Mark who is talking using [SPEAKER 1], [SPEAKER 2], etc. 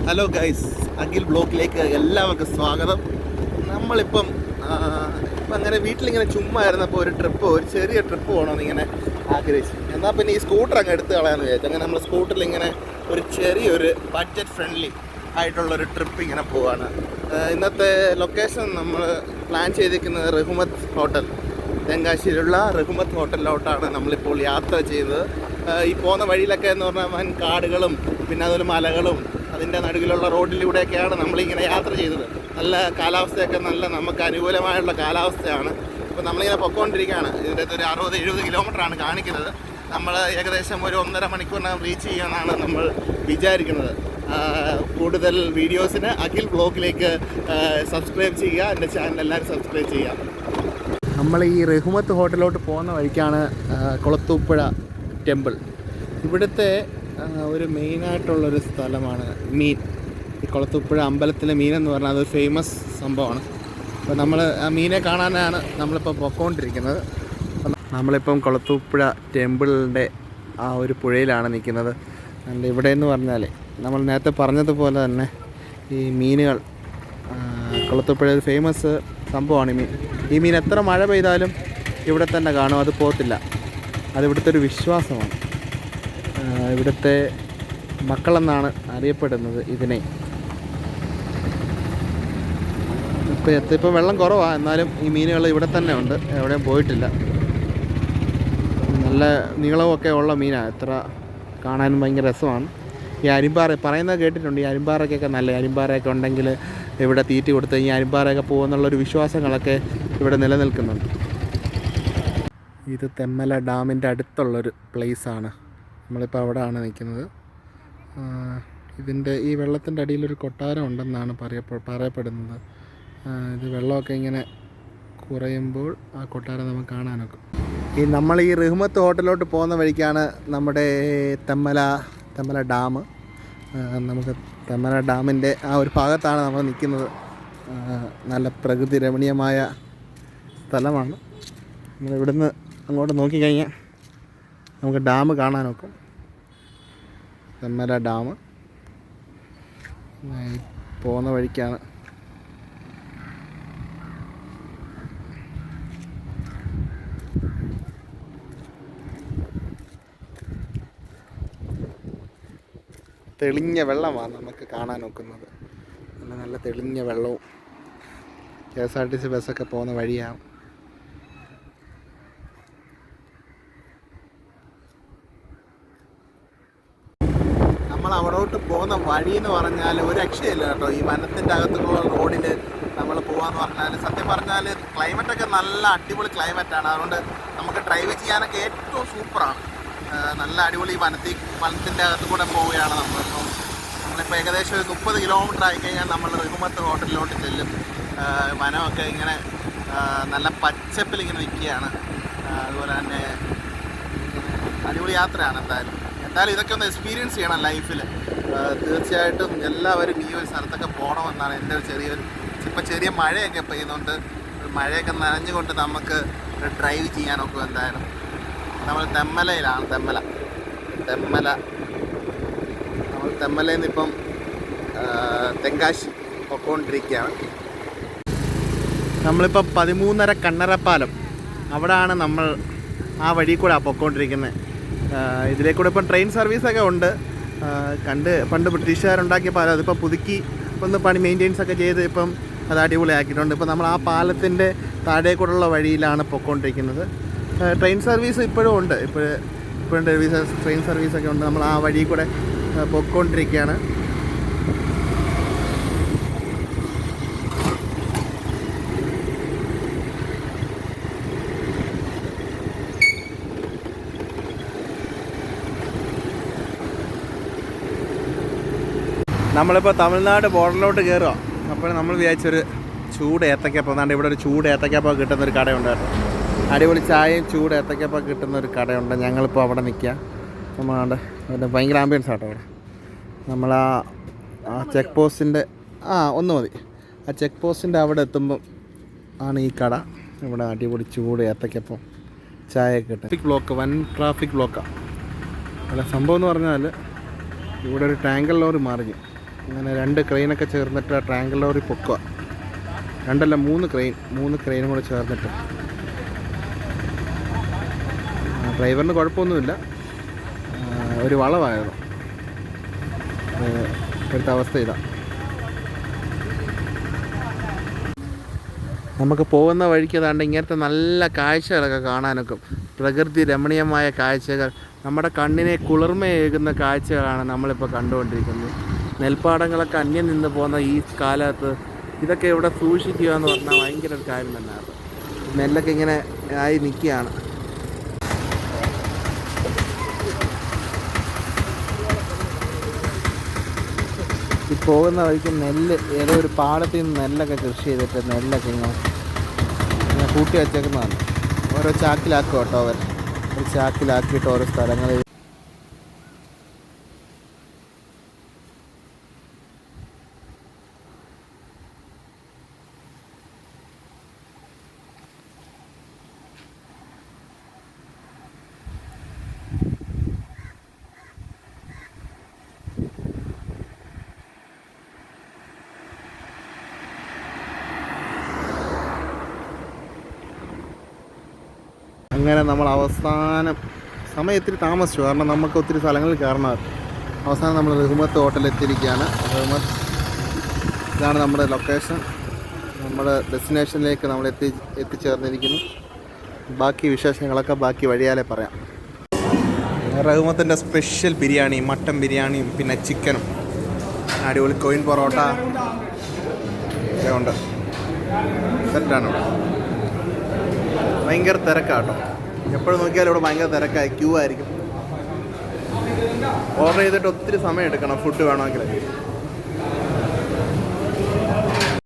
[SPEAKER 1] Hello guys, Akhil ബ്ലോക്കിലേക്ക് എല്ലാവർക്കും സ്വാഗതം. നമ്മളിപ്പം അങ്ങനെ വീട്ടിലിങ്ങനെ ചുമ്മാ ആയിരുന്നപ്പോൾ ഒരു ചെറിയ ട്രിപ്പ് പോകണമെന്ന് ഇങ്ങനെ ആഗ്രഹിച്ചു. എന്നാൽ പിന്നെ ഈ സ്കൂട്ടർ അങ്ങ് എടുത്ത് കളയാമെന്ന് വിചാരിച്ചു. അങ്ങനെ നമ്മൾ സ്കൂട്ടറിൽ ഇങ്ങനെ ഒരു ചെറിയൊരു ബഡ്ജറ്റ് ഫ്രണ്ട്ലി ആയിട്ടുള്ളൊരു ട്രിപ്പ് ഇങ്ങനെ പോവാണ്. ഇന്നത്തെ ലൊക്കേഷൻ നമ്മൾ പ്ലാൻ ചെയ്തിരിക്കുന്നത് റഹ്മത്ത് ഹോട്ടൽ, തെങ്കാശിയിലുള്ള റഹ്മത്ത് ഹോട്ടലിലോട്ടാണ് നമ്മളിപ്പോൾ യാത്ര ചെയ്തത്. ഈ പോകുന്ന വഴിയിലൊക്കെ എന്ന് പറഞ്ഞാൽ വൻ കാടുകളും പിന്നെ അതുപോലെ മലകളും അതിൻ്റെ നടുവിലുള്ള റോഡിലൂടെയൊക്കെയാണ് നമ്മളിങ്ങനെ യാത്ര ചെയ്തത്. നല്ല കാലാവസ്ഥയൊക്കെ നമുക്ക് അനുകൂലമായുള്ള കാലാവസ്ഥയാണ്. ഇപ്പോൾ നമ്മളിങ്ങനെ പൊയ്ക്കൊണ്ടിരിക്കുകയാണ്. ഇതിൻ്റെ ഒരു 60-70 കിലോമീറ്ററാണ് കാണിക്കുന്നത്. നമ്മൾ ഏകദേശം ഒരു 1.5 മണിക്കൂറിനകം റീച്ച് ചെയ്യാനാണ് നമ്മൾ വിചാരിക്കുന്നത്. കൂടുതൽ വീഡിയോസിന് അഖിൽ ബ്ലോഗിലേക്ക് സബ്സ്ക്രൈബ് ചെയ്യുക. എൻ്റെ ചാനൽ എല്ലാവരും സബ്സ്ക്രൈബ് ചെയ്യുക. നമ്മൾ ഈ റഹ്മത്ത് ഹോട്ടലിലോട്ട് പോകുന്ന വഴിക്കാണ് കുളത്തൂപ്പുഴ ടെമ്പിൾ. ഇവിടുത്തെ ഒരു മെയിനായിട്ടുള്ളൊരു സ്ഥലമാണ് മീൻ. ഈ കുളത്തൂപ്പുഴ അമ്പലത്തിലെ മീനെന്ന് പറഞ്ഞാൽ അത് ഫേമസ് സംഭവമാണ്. അപ്പോൾ നമ്മൾ ആ മീനെ കാണാനാണ് നമ്മളിപ്പോൾ പൊയ്ക്കൊണ്ടിരിക്കുന്നത്. നമ്മളിപ്പം കുളത്തൂപ്പുഴ ടെമ്പിളിൻ്റെ ആ ഒരു പുഴയിലാണ് നിൽക്കുന്നത്. അതുകൊണ്ട് ഇവിടെ എന്ന് പറഞ്ഞാൽ നമ്മൾ നേരത്തെ പറഞ്ഞതുപോലെ തന്നെ ഈ മീനുകൾ കുളത്തൂപ്പുഴ ഒരു ഫേമസ് സംഭവമാണ്. ഈ മീൻ എത്ര മഴ പെയ്താലും ഇവിടെ തന്നെ കാണും, അത് പോകത്തില്ല. അതിവിടുത്തെ ഒരു വിശ്വാസമാണ്. ഇവിടുത്തെ മക്കളെന്നാണ് അറിയപ്പെടുന്നത് ഇതിനെ. ഇപ്പോൾ വെള്ളം കുറവാണ്, എന്നാലും ഈ മീനുകൾ ഇവിടെ തന്നെ ഉണ്ട്, എവിടെയും പോയിട്ടില്ല. നല്ല നീളമൊക്കെ ഉള്ള മീനാണ്. എത്ര കാണാനും ഭയങ്കര രസമാണ്. ഈ അരിമ്പാറ പറയുന്നത് കേട്ടിട്ടുണ്ട്. ഈ അരിമ്പാറയ്ക്കൊക്കെ നല്ല അരിമ്പാറയൊക്കെ ഉണ്ടെങ്കിൽ ഇവിടെ തീറ്റി കൊടുത്ത് ഈ അരിമ്പാറയൊക്കെ പോകുമെന്നുള്ളൊരു വിശ്വാസങ്ങളൊക്കെ ഇവിടെ നിലനിൽക്കുന്നുണ്ട്. ഇത് തെന്മല ഡാമിൻ്റെ അടുത്തുള്ളൊരു പ്ലേസാണ്. നമ്മളിപ്പോൾ അവിടെയാണ് നിൽക്കുന്നത്. ഇതിൻ്റെ ഈ വെള്ളത്തിൻ്റെ അടിയിലൊരു കൊട്ടാരം ഉണ്ടെന്നാണ് പറയപ്പെടുന്നത്. ഇത് വെള്ളമൊക്കെ ഇങ്ങനെ കുറയുമ്പോൾ ആ കൊട്ടാരം നമുക്ക് കാണാനൊക്കെ. നമ്മൾ ഈ റഹ്മത്ത് ഹോട്ടലിലോട്ട് പോകുന്ന വഴിക്കാണ് നമ്മുടെ തെന്മല ഡാം. നമുക്ക് തെന്മല ഡാമിൻ്റെ ആ ഒരു ഭാഗത്താണ് നമ്മൾ നിൽക്കുന്നത്. നല്ല പ്രകൃതി രമണീയമായ സ്ഥലമാണ്. നമ്മളിവിടുന്ന് അങ്ങോട്ട് നോക്കിക്കഴിഞ്ഞാൽ നമുക്ക് ഡാം കാണാനൊക്കും. തെന്മല ഡാം പോകുന്ന വഴിക്കാണ്. തെളിഞ്ഞ വെള്ളമാണ് നമുക്ക് കാണാൻ ഒക്കുന്നത്. നല്ല തെളിഞ്ഞ വെള്ളവും KSRTC ബസ്സൊക്കെ പോകുന്ന വഴിയാണ്. നമ്മൾ അവിടോട്ട് പോകുന്ന വഴി എന്ന് പറഞ്ഞാൽ ഒരു രക്ഷയില്ല കേട്ടോ. ഈ വനത്തിൻ്റെ അകത്തുള്ള റോഡിൽ നമ്മൾ പോകാമെന്ന് പറഞ്ഞാൽ സത്യം പറഞ്ഞാൽ ക്ലൈമറ്റൊക്കെ നല്ല അടിപൊളി ക്ലൈമറ്റാണ്. അതുകൊണ്ട് നമുക്ക് ഡ്രൈവ് ചെയ്യാനൊക്കെ ഏറ്റവും സൂപ്പറാണ്. നല്ല അടിപൊളി വനത്തിൻ്റെ അകത്ത് കൂടെ പോവുകയാണ് നമ്മളിപ്പോൾ ഏകദേശം ഒരു 30 കിലോമീറ്റർ ആയിക്കഴിഞ്ഞാൽ നമ്മൾ റഹ്മത്ത് ഹോട്ടലിലോട്ട് ചെല്ലും. വനമൊക്കെ ഇങ്ങനെ നല്ല പച്ചപ്പിൽ ഇങ്ങനെ നിൽക്കുകയാണ്. അതുപോലെ തന്നെ അടിപൊളി യാത്രയാണ്. എന്തായാലും ഇതൊക്കെ ഒന്ന് എക്സ്പീരിയൻസ് ചെയ്യണം ലൈഫിൽ. തീർച്ചയായിട്ടും എല്ലാവരും ഈ ഒരു സ്ഥലത്തൊക്കെ പോകണമെന്നാണ് എൻ്റെ ഇപ്പോൾ ചെറിയ മഴയൊക്കെ പെയ്യുന്നുണ്ട്. മഴയൊക്കെ നനഞ്ഞുകൊണ്ട് നമുക്ക് ഡ്രൈവ് ചെയ്യാനൊക്കെ. എന്തായാലും നമ്മൾ തെന്മലയിലാണ്. നമ്മൾ തെന്മലയിൽ നിന്ന് ഇപ്പം തെങ്കാശി പൊയ്ക്കൊണ്ടിരിക്കുകയാണ്. നമ്മളിപ്പോൾ 13.5 കണ്ണറപ്പാലം അവിടെയാണ് നമ്മൾ ആ വഴി കൂടെ പൊയ്ക്കൊണ്ടിരിക്കുന്നത്. ഇതിലേക്കൂടെ ഇപ്പം ട്രെയിൻ സർവീസൊക്കെ ഉണ്ട്. പണ്ട് ബ്രിട്ടീഷുകാരുണ്ടാക്കിയ പാലം അതിപ്പോൾ പുതുക്കി ഒന്ന് മെയിൻ്റെനൻസ് ഒക്കെ ചെയ്ത് ഇപ്പം അത് അടിപൊളിയാക്കിയിട്ടുണ്ട്. ഇപ്പോൾ നമ്മൾ ആ പാലത്തിൻ്റെ താഴെ കൂടെയുള്ള വഴിയിലാണ് പൊയ്ക്കൊണ്ടിരിക്കുന്നത്. ട്രെയിൻ സർവീസ് ഇപ്പോഴും ഉണ്ട്. ഇപ്പോഴും ട്രെയിൻ സർവീസൊക്കെ ഉണ്ട്. നമ്മൾ ആ വഴി കൂടെ പൊയ്ക്കൊണ്ടിരിക്കുകയാണ്. നമ്മളിപ്പോൾ തമിഴ്നാട് ബോർഡറിലോട്ട് കയറുക. അപ്പോൾ നമ്മൾ വിചാരിച്ചൊരു ചൂട് ഏത്തക്കപ്പം, എന്നാണ്ട് ഇവിടെ ഒരു ചൂട് ഏത്തക്കപ്പം കിട്ടുന്നൊരു കടയുണ്ട് കേട്ടോ. അടിപൊളി ചായയും ചൂട് ഏത്തക്കപ്പം കിട്ടുന്നൊരു കടയുണ്ട്. ഞങ്ങളിപ്പോൾ അവിടെ നിൽക്കുക. നമ്മളാണ്ട് അതിൻ്റെ ഭയങ്കര ആംബിയൻസ് ആട്ടോ അവിടെ. നമ്മൾ ആ ചെക്ക് പോസ്റ്റിൻ്റെ ഒന്ന് മതി. ആ ചെക്ക് പോസ്റ്റിൻ്റെ അവിടെ എത്തുമ്പം ആണ് ഈ കട. ഇവിടെ അടിപൊളി ചൂട് ഏത്തക്കപ്പം ചായയൊക്കെ കിട്ടും. വൻ ട്രാഫിക് ബ്ലോക്കാണ്. അല്ല സംഭവം എന്ന് പറഞ്ഞാൽ ഇവിടെ ഒരു ടാങ്കർ ലോറി മറിഞ്ഞു. അങ്ങനെ 2 ക്രെയിനൊക്കെ ചേർന്നിട്ട് ട്രാങ്കിൾ ലോറി പൊക്കുക. 2 അല്ല 3 ക്രെയിനും കൂടെ ചേർന്നിട്ട്. ഡ്രൈവറിന് കുഴപ്പമൊന്നുമില്ല, ഒരു വളമായിരുന്നു. ഇപ്പോഴത്തെ അവസ്ഥ ഇതാ. നമുക്ക് പോകുന്ന വഴിക്ക് ഏതാണ്ട് ഇങ്ങനത്തെ നല്ല കാഴ്ചകളൊക്കെ കാണാനൊക്കെ, പ്രകൃതി രമണീയമായ കാഴ്ചകൾ, നമ്മുടെ കണ്ണിനെ കുളിർമയേകുന്ന കാഴ്ചകളാണ് നമ്മളിപ്പോൾ കണ്ടുകൊണ്ടിരിക്കുന്നത്. നെൽപ്പാടങ്ങളൊക്കെ അന്യം നിന്ന് പോകുന്ന ഈ കാലത്ത് ഇതൊക്കെ ഇവിടെ സൂക്ഷിക്കുക എന്ന് പറഞ്ഞാൽ ഭയങ്കര ഒരു കാര്യം തന്നെയാണ്. നെല്ലൊക്കെ ഇങ്ങനെ ആയി നിൽക്കുകയാണ്. ഈ പോകുന്ന വഴിക്ക് നെല്ല് ഏതോ ഒരു പാടത്തിൽ നിന്ന് നെല്ലൊക്കെ കൃഷി ചെയ്തിട്ട് നെല്ലൊക്കെ ഇങ്ങനെ കൂട്ടി വച്ചേക്കുന്നതാണ്. ഓരോ ചാക്കിലാക്കും കേട്ടോ അവർ. ഒരു ചാക്കിലാക്കിയിട്ട് ഓരോ സ്ഥലങ്ങളിൽ. അങ്ങനെ നമ്മൾ അവസാനം സമയം ഇത്തിരി താമസിച്ചു, കാരണം നമുക്ക് ഒത്തിരി സ്ഥലങ്ങളിൽ കയറണമായിരുന്നു. അവസാനം നമ്മൾ റഹ്മത്ത് ഹോട്ടലിൽ എത്തിയിരിക്കുകയാണ്. റഹ്മത്ത്, ഇതാണ് നമ്മുടെ ലൊക്കേഷൻ. നമ്മുടെ ഡെസ്റ്റിനേഷനിലേക്ക് നമ്മൾ എത്തിച്ചേർന്നിരിക്കുന്നു. ബാക്കി വിശേഷങ്ങളൊക്കെ ബാക്കി വഴിയാലേ പറയാം. റഹ്മത്തിൻ്റെ സ്പെഷ്യൽ ബിരിയാണി, മട്ടൻ ബിരിയാണിയും പിന്നെ ചിക്കനും, അടിപൊളി കോയിൻ പൊറോട്ട ഒക്കെ ഉണ്ട്. സെറ്റാണ്. ഭയങ്കര തിരക്കാട്ടോ, എപ്പോഴും നോക്കിയാലും ഇവിടെ ഭയങ്കര തിരക്കായി, ക്യൂ ആയിരിക്കും. ഓർഡർ ചെയ്തിട്ട് ഒത്തിരി സമയം എടുക്കണം ഫുഡ് വേണമെങ്കിൽ.